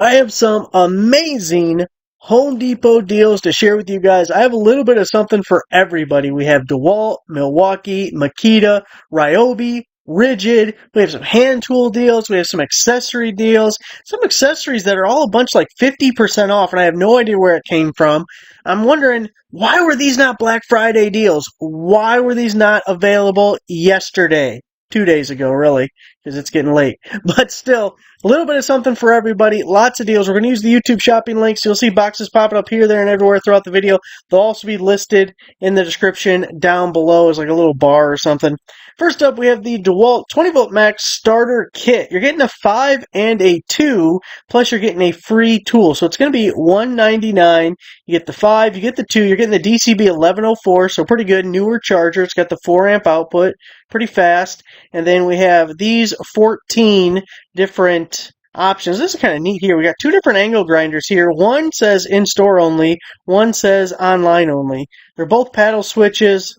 I have some amazing Home Depot deals to share with you guys. I have a little bit of something for everybody. We have DeWALT, Milwaukee, Makita, Ryobi, Rigid. We have some hand tool deals. We have some accessory deals. Some accessories that are all a bunch like 50% off, and I have no idea where it came from. I'm wondering, why were these not Black Friday deals? Why were these not available yesterday? 2 days ago, really, because it's getting late. But still, a little bit of something for everybody. Lots of deals. We're going to use the YouTube shopping links. You'll see boxes popping up here, there, and everywhere throughout the video. They'll also be listed in the description down below as like a little bar or something. First up, we have the DeWALT 20-volt max starter kit. You're getting a 5 and a 2, plus you're getting a free tool. So it's going to be $199. You get the 5, you get the 2, you're getting the DCB 1104, so pretty good. Newer charger. It's got the 4 amp output. Pretty fast. And then we have these 14 different options. This is kind of neat here. We got 2 different angle grinders here. One says in-store only. One says online only. They're both paddle switches.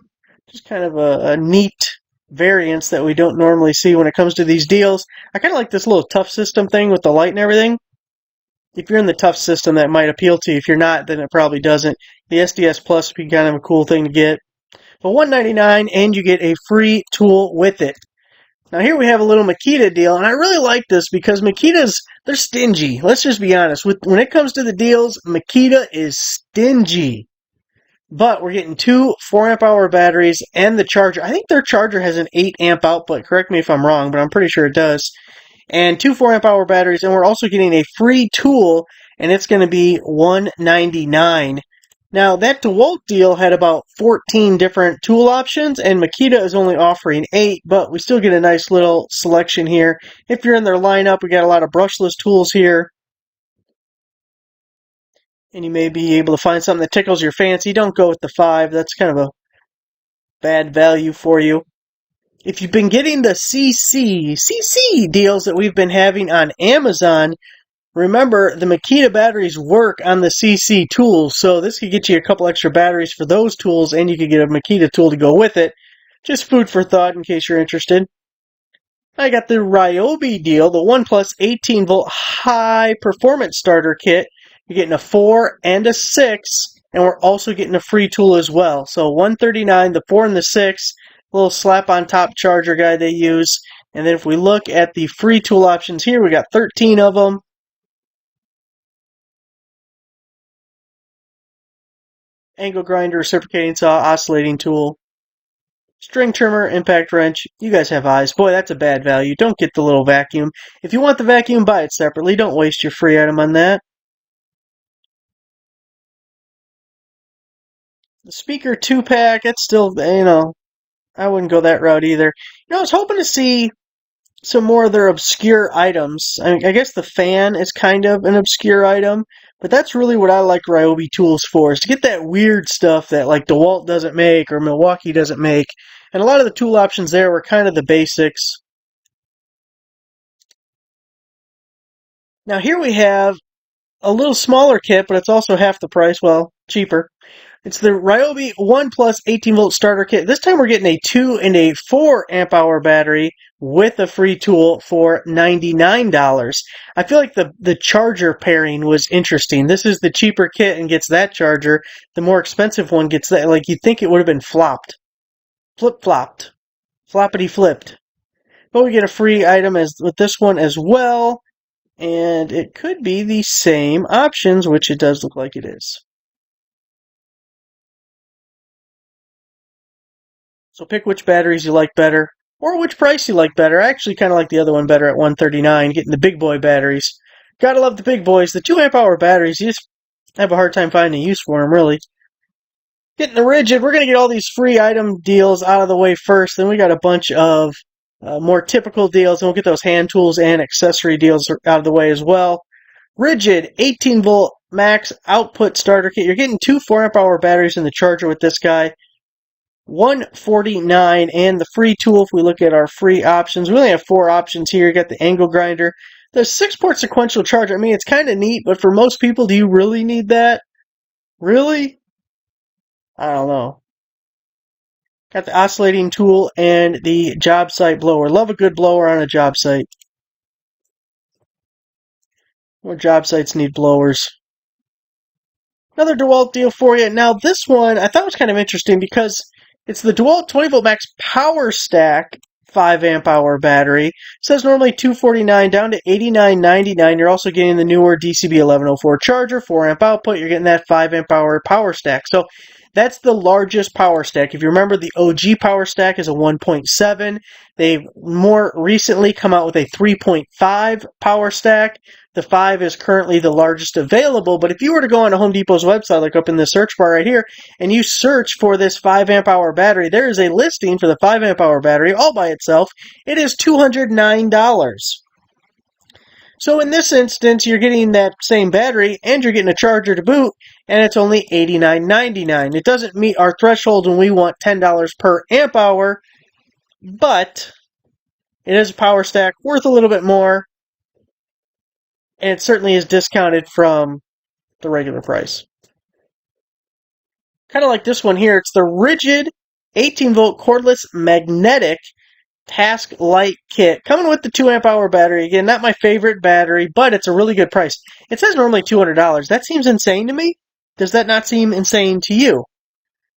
Just kind of a neat variance that we don't normally see when it comes to these deals. I kind of like this little tough system thing with the light and everything. If you're in the tough system, that might appeal to you. If you're not, then it probably doesn't. The SDS Plus would be kind of a cool thing to get. But $199, and you get a free tool with it. Now here we have a little Makita deal, and I really like this because Makitas, they're stingy. Let's just be honest. When it comes to the deals, Makita is stingy. But we're getting 2 4 amp hour batteries and the charger. I think their charger has an 8 amp output. Correct me if I'm wrong, but I'm pretty sure it does. And 2 4 amp hour batteries, and we're also getting a free tool, and it's going to be $199. Now, that DeWALT deal had about 14 different tool options, and Makita is only offering 8, but we still get a nice little selection here. If you're in their lineup, we got a lot of brushless tools here, and you may be able to find something that tickles your fancy. Don't go with the 5. That's kind of a bad value for you. If you've been getting the CC deals that we've been having on Amazon, remember, the Makita batteries work on the CC tools, so this could get you a couple extra batteries for those tools, and you could get a Makita tool to go with it. Just food for thought in case you're interested. I got the Ryobi deal, the 1 plus 18-volt high performance starter kit. You're getting a 4 and a 6, and we're also getting a free tool as well. So $139, the 4 and the 6, little slap-on-top charger guide they use. And then if we look at the free tool options here, we got 13 of them. Angle grinder, reciprocating saw, oscillating tool, string trimmer, impact wrench. You guys have eyes. Boy, that's a bad value. Don't get the little vacuum. If you want the vacuum, buy it separately. Don't waste your free item on that. The speaker 2-pack, it's still, I wouldn't go that route either. I was hoping to see some more of their obscure items. I guess the fan is kind of an obscure item, but that's really what I like Ryobi tools for, is to get that weird stuff that like DeWALT doesn't make or Milwaukee doesn't make. And a lot of the tool options there were kind of the basics. Now here we have a little smaller kit, but it's also half the price, well, cheaper. It's the Ryobi 1 plus 18-volt starter kit. This time we're getting a 2 and a 4 amp hour battery with a free tool for $99. I feel like the charger pairing was interesting. This is the cheaper kit and gets that charger. The more expensive one gets that. Like, you'd think it would have been flopped. Flip-flopped. Floppity-flipped. But we get a free item as with this one as well. And it could be the same options, which it does look like it is. So pick which batteries you like better, or which price you like better. I actually kind of like the other one better at $139, getting the big boy batteries. Gotta love the big boys. The 2 amp hour batteries, you just have a hard time finding a use for them, really. Getting the Rigid, we're going to get all these free item deals out of the way first. Then we got a bunch of more typical deals, and we'll get those hand tools and accessory deals out of the way as well. Rigid 18-volt max output starter kit. You're getting 2 4 amp hour batteries in the charger with this guy. $149, and the free tool, if we look at our free options, we only have 4 options here. You got the angle grinder, the 6-port sequential charger. I mean, it's kind of neat, but for most people, do you really need that? Really? I don't know. Got the oscillating tool and the job site blower. Love a good blower on a job site. More job sites need blowers. Another DeWALT deal for you. Now, this one I thought was kind of interesting because it's the DeWALT 20-volt max power stack 5 amp hour battery. It says normally $249 down to $89.99. You're also getting the newer DCB 1104 charger, 4 amp output. You're getting that 5 amp hour power stack. So that's the largest power stack. If you remember, the OG power stack is a 1.7. They've more recently come out with a 3.5 power stack. The 5 is currently the largest available, but if you were to go on Home Depot's website, like up in the search bar right here, and you search for this 5 amp hour battery, there is a listing for the 5 amp hour battery all by itself. It is $209. So in this instance, you're getting that same battery, and you're getting a charger to boot, and it's only $89.99. It doesn't meet our threshold when we want $10 per amp hour, but it is a power stack worth a little bit more. And it certainly is discounted from the regular price. Kind of like this one here. It's the Rigid 18-volt cordless magnetic task light kit. Coming with the 2 amp hour battery. Again, not my favorite battery, but it's a really good price. It says normally $200. That seems insane to me. Does that not seem insane to you?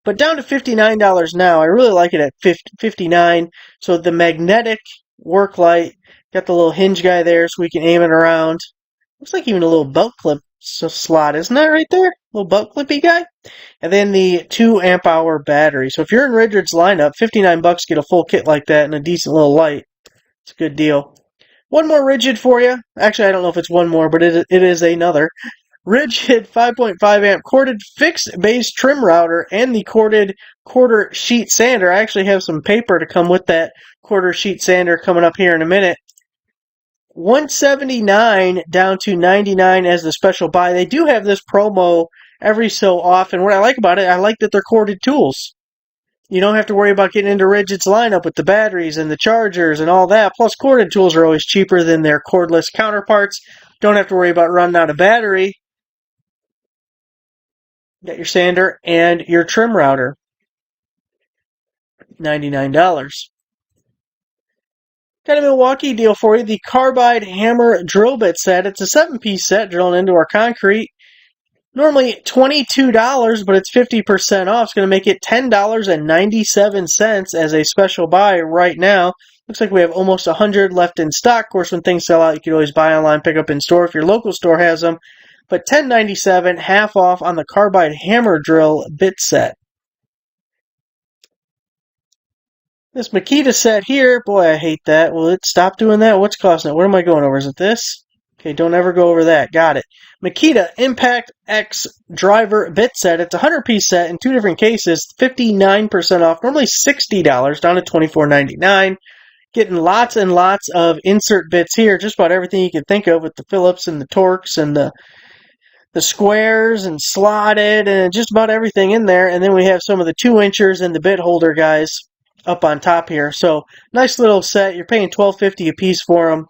But down to $59 now. I really like it at $59. So the magnetic work light. Got the little hinge guy there so we can aim it around. Looks like even a little belt clip slot, isn't that right there? Little belt clippy guy. And then the 2 amp hour battery. So if you're in Richard's lineup, $59 get a full kit like that and a decent little light. It's a good deal. One more Rigid for you. Actually, I don't know if it's one more, but it is another. Rigid 5.5 amp corded fixed base trim router and the corded quarter sheet sander. I actually have some paper to come with that quarter sheet sander coming up here in a minute. $179 down to $99 as the special buy. They do have this promo every so often. What I like about it, I like that they're corded tools. You don't have to worry about getting into Rigid's lineup with the batteries and the chargers and all that. Plus, corded tools are always cheaper than their cordless counterparts. Don't have to worry about running out of battery. Got your sander and your trim router. $99. Got a Milwaukee deal for you. The carbide hammer drill bit set. It's a 7-piece set drilling into our concrete. Normally $22, but it's 50% off. It's going to make it $10.97 as a special buy right now. Looks like we have almost 100 left in stock. Of course, when things sell out, you can always buy online, pick up in store if your local store has them. But $10.97, half off on the carbide hammer drill bit set. This Makita set here, boy, I hate that. Will it stop doing that? What's costing it? What am I going over? Is it this? Okay, don't ever go over that. Got it. Makita Impact X driver bit set. It's a 100-piece set in 2 different cases. 59% off. Normally $60, down to $24.99. Getting lots and lots of insert bits here. Just about everything you can think of with the Phillips and the Torx and the squares and slotted and just about everything in there. And then we have some of the 2-inchers and the bit holder guys up on top here. So nice little set. You're paying $12.50 a piece for them.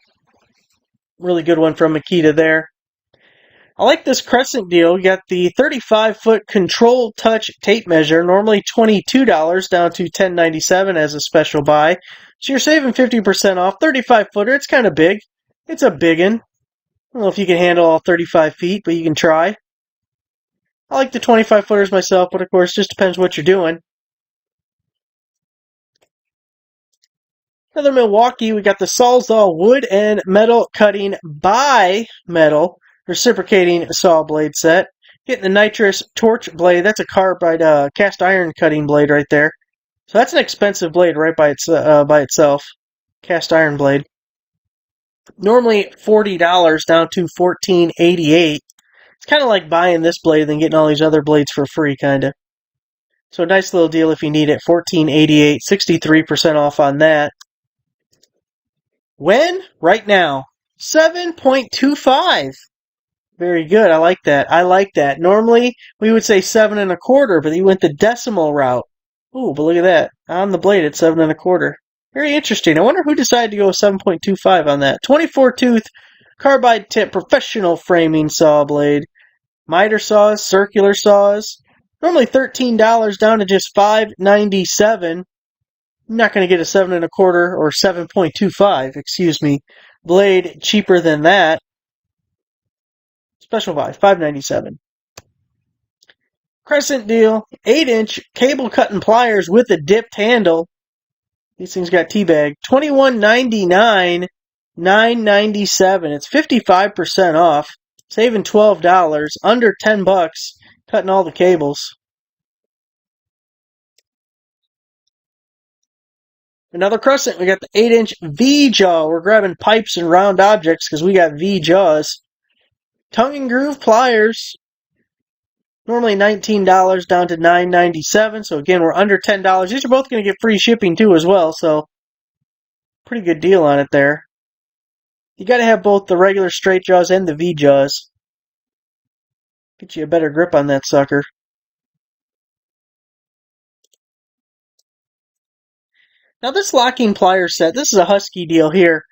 Really good one from Makita there. I like this Crescent deal. You got the 35-foot control touch tape measure. Normally $22 down to $10.97 as a special buy. So you're saving 50% off. 35-footer. It's kind of big. It's a biggin. I don't know if you can handle all 35 feet, but you can try. I like the 25-footers myself, but of course, it just depends what you're doing. Another Milwaukee, we got the Sawzall wood and metal cutting by metal reciprocating saw blade set. Getting the nitrous torch blade. That's a carbide cast iron cutting blade right there. So that's an expensive blade right by itself. Cast iron blade. Normally $40 down to $14.88. It's kind of like buying this blade and then getting all these other blades for free, kind of. So a nice little deal if you need it. $14.88, 63% off on that. When? Right now. 7.25. Very good. I like that. I like that. Normally, we would say 7 1/4, but you went the decimal route. Ooh, but look at that. On the blade, it's 7 1/4. Very interesting. I wonder who decided to go 7.25 on that. 24-tooth carbide tip professional framing saw blade. Miter saws, circular saws. Normally $13 down to just $5.97. You're not going to get a 7 1/4 or 7.25, excuse me, blade cheaper than that. Special buy, $5.97. Crescent deal, 8-inch cable cutting pliers with a dipped handle. These things got teabag. $21.99, $9.97. It's 55% off, saving $12, under $10, cutting all the cables. Another crescent. We got the 8-inch V jaw. We're grabbing pipes and round objects because we got V jaws. Tongue and groove pliers. Normally $19 down to $9.97. So again, we're under $10. These are both going to get free shipping too as well. So pretty good deal on it there. You got to have both the regular straight jaws and the V jaws. Get you a better grip on that sucker. Now this locking plier set, this is a Husky deal here.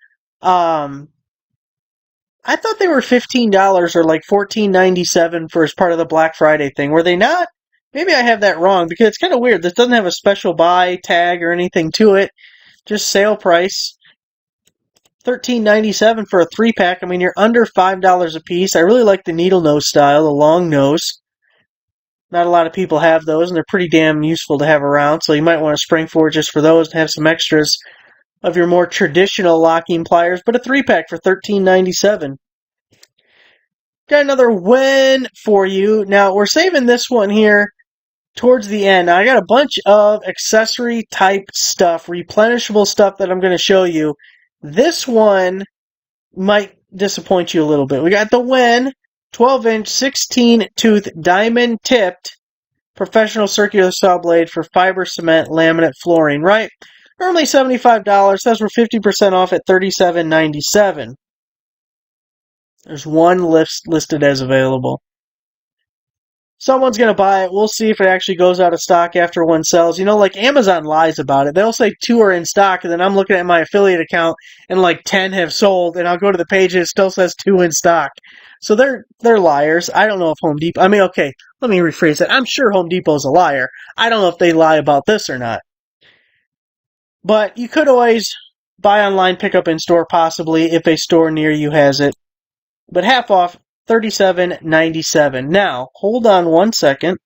I thought they were $15 or like $14.97 for as part of the Black Friday thing. Were they not? Maybe I have that wrong because it's kind of weird. This doesn't have a special buy tag or anything to it. Just sale price. $13.97 for a 3-pack. I mean, you're under $5 a piece. I really like the needle nose style, the long nose. Not a lot of people have those, and they're pretty damn useful to have around, so you might want to spring for just for those and have some extras of your more traditional locking pliers, but a 3-pack for $13.97. Got another Wen for you. Now, we're saving this one here towards the end. Now, I got a bunch of accessory type stuff, replenishable stuff that I'm going to show you. This one might disappoint you a little bit. We got the Wen 12-inch 16-tooth diamond-tipped professional circular saw blade for fiber cement laminate flooring, right? Normally $75. Those were 50% off at $37.97. There's one listed as available. Someone's going to buy it. We'll see if it actually goes out of stock after one sells. You know, like Amazon lies about it. They'll say 2 are in stock, and then I'm looking at my affiliate account, and like 10 have sold, and I'll go to the page, and it still says 2 in stock. So they're liars. I don't know if Home Depot... I mean, okay, let me rephrase that. I'm sure Home Depot's a liar. I don't know if they lie about this or not. But you could always buy online, pick up in store, possibly, if a store near you has it. But half off, $37.97. Now, hold on one second.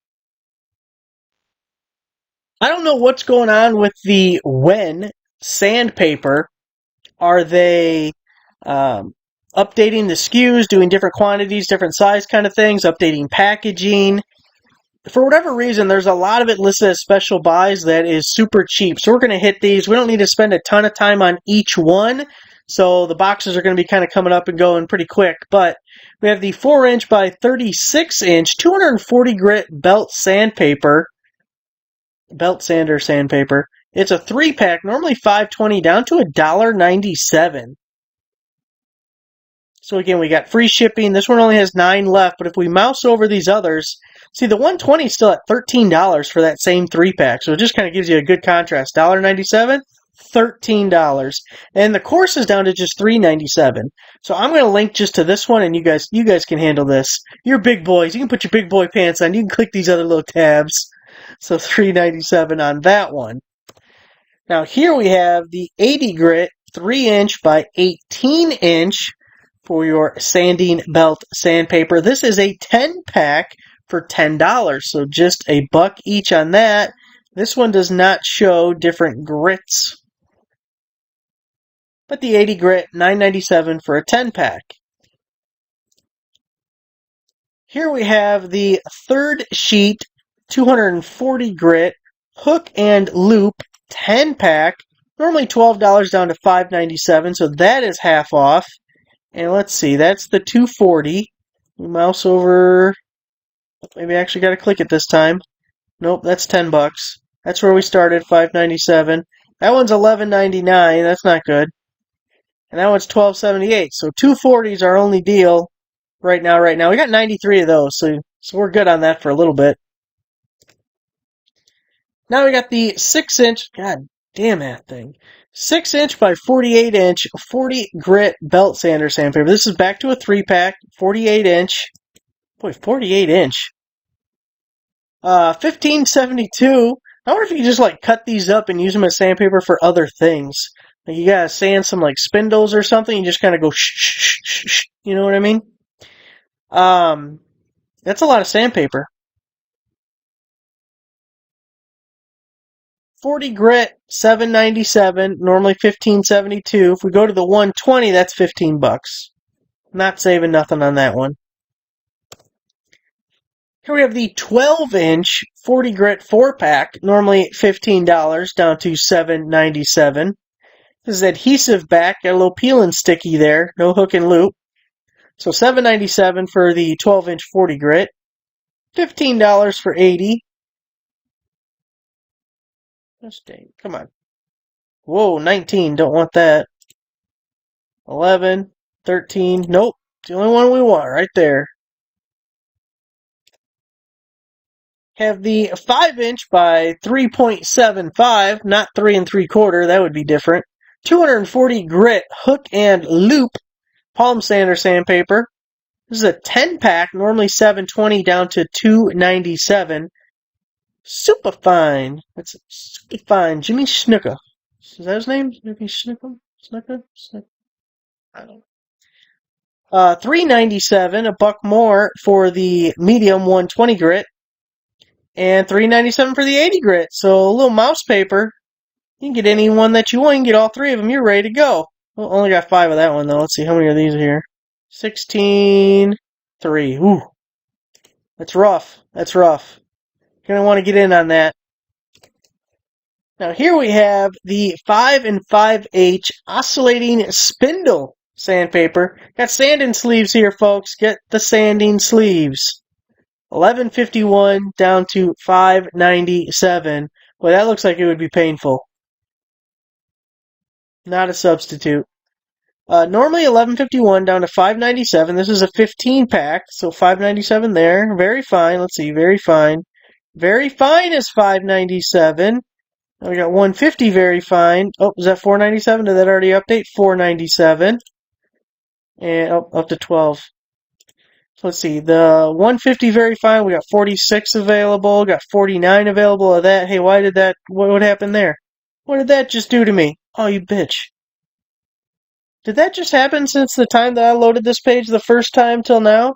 I don't know what's going on with the Wen sandpaper. Are they updating the SKUs, doing different quantities, different size kind of things, updating packaging? For whatever reason, there's a lot of it listed as special buys that is super cheap. So we're going to hit these. We don't need to spend a ton of time on each one. So the boxes are going to be kind of coming up and going pretty quick. But we have the 4-inch by 36-inch 240 grit belt sandpaper. Belt sander sandpaper. It's a 3-pack, normally $5.20 down to $1.97. So again, we got free shipping. This one only has 9 left, but if we mouse over these others, see the 120 is still at $13 for that same 3-pack. So it just kind of gives you a good contrast. $1.97, $13. And the course is down to just $3.97. So I'm going to link just to this one, and you guys can handle this. You're big boys. You can put your big boy pants on. You can click these other little tabs. So $3.97 on that one. Now here we have the 80 grit 3-inch by 18-inch for your sanding belt sandpaper. This is a 10-pack for $10. So just a buck each on that. This one does not show different grits. But the 80 grit, $9.97 for a 10-pack. Here we have the 3rd sheet 240 grit hook and loop 10-pack. Normally $12 down to $5.97, so that is half off. And let's see, that's the 240. We mouse over. Maybe I actually got to click it this time. Nope, that's $10. That's where we started, $5.97. That one's $11.99. That's not good. And that one's $12.78. So 240s are our only deal right now. We got 93 of those, so we're good on that for a little bit. Now we got the 6-inch. God damn that thing. 6-inch by 48-inch 40 grit belt sander sandpaper. This is back to a 3-pack, 48-inch. Boy, 48-inch. $15.72. I wonder if you could just like cut these up and use them as sandpaper for other things. Like you gotta sand some like spindles or something. You just kind of go shh, shh, shh, shh. You know what I mean? Um, that's a lot of sandpaper. 40 grit, $7.97, normally $15.72. If we go to the 120, that's $15. Not saving nothing on that one. Here we have the 12-inch 40 grit 4-pack, normally $15, down to $7.97. This is adhesive back, got a little peel and sticky there, no hook and loop. So $7.97 for the 12-inch 40 grit, $15 for 80. Come on. Whoa, 19, don't want that. 11, 13, nope. It's the only one we want right there. Have the 5-inch by 3.75, not 3 3/4, that would be different. 240 grit hook and loop palm sander sandpaper. This is a 10-pack, normally $7.20 down to $2.97. Super fine. That's super fine. Jimmy Snuka. Is that his name? Jimmy Snuka? Snuka? I don't know. $3.97, a buck more for the medium 120 grit, and $3.97 for the 80 grit. So a little mouse paper. You can get any one that you want. You can get all three of them. You're ready to go. Well, only got 5 of that one though. Let's see how many are these here. 16, 3. Ooh, that's rough. That's rough. You're gonna want to get in on that. Now here we have the 5 5/8 oscillating spindle sandpaper. Got sanding sleeves here, folks. Get the sanding sleeves. $11.51 down to $5.97. Boy, that looks like it would be painful. Not a substitute. Normally $11.51 down to $5.97. This is a 15-pack, so $5.97 there. Very fine. Let's see, very fine. Very fine is $5.97. Now we got 150 very fine. Oh, is that $4.97? Did that already update? $4.97. And up to 12. So let's see. The 150 very fine. We got 46 available. Got 49 available of that. Hey, why did that? What happened there? What did that just do to me? Oh, you bitch. Did that just happen since the time that I loaded this page the first time till now?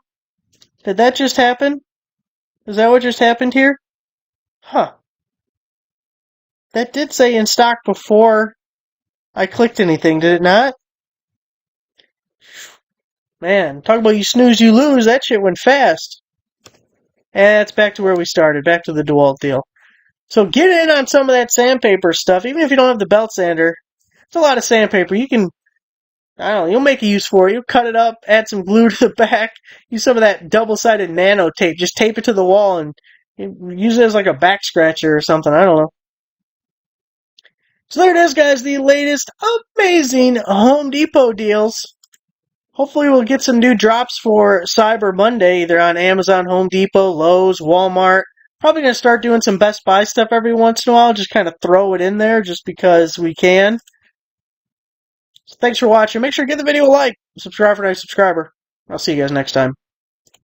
Did that just happen? Is that what just happened here? Huh. That did say in stock before I clicked anything, did it not? Man, talk about you snooze, you lose. That shit went fast. And it's back to where we started, back to the DeWALT deal. So get in on some of that sandpaper stuff, even if you don't have the belt sander. It's a lot of sandpaper. You can, I don't know, you'll make a use for it. You'll cut it up, add some glue to the back, use some of that double-sided nano tape. Just tape it to the wall and use it as like a back scratcher or something. I don't know. So there it is, guys. The latest amazing Home Depot deals. Hopefully we'll get some new drops for Cyber Monday, either on Amazon, Home Depot, Lowe's, Walmart. Probably going to start doing some Best Buy stuff every once in a while. Just kind of throw it in there just because we can. So thanks for watching. Make sure to give the video a like. Subscribe for a nice subscriber. I'll see you guys next time.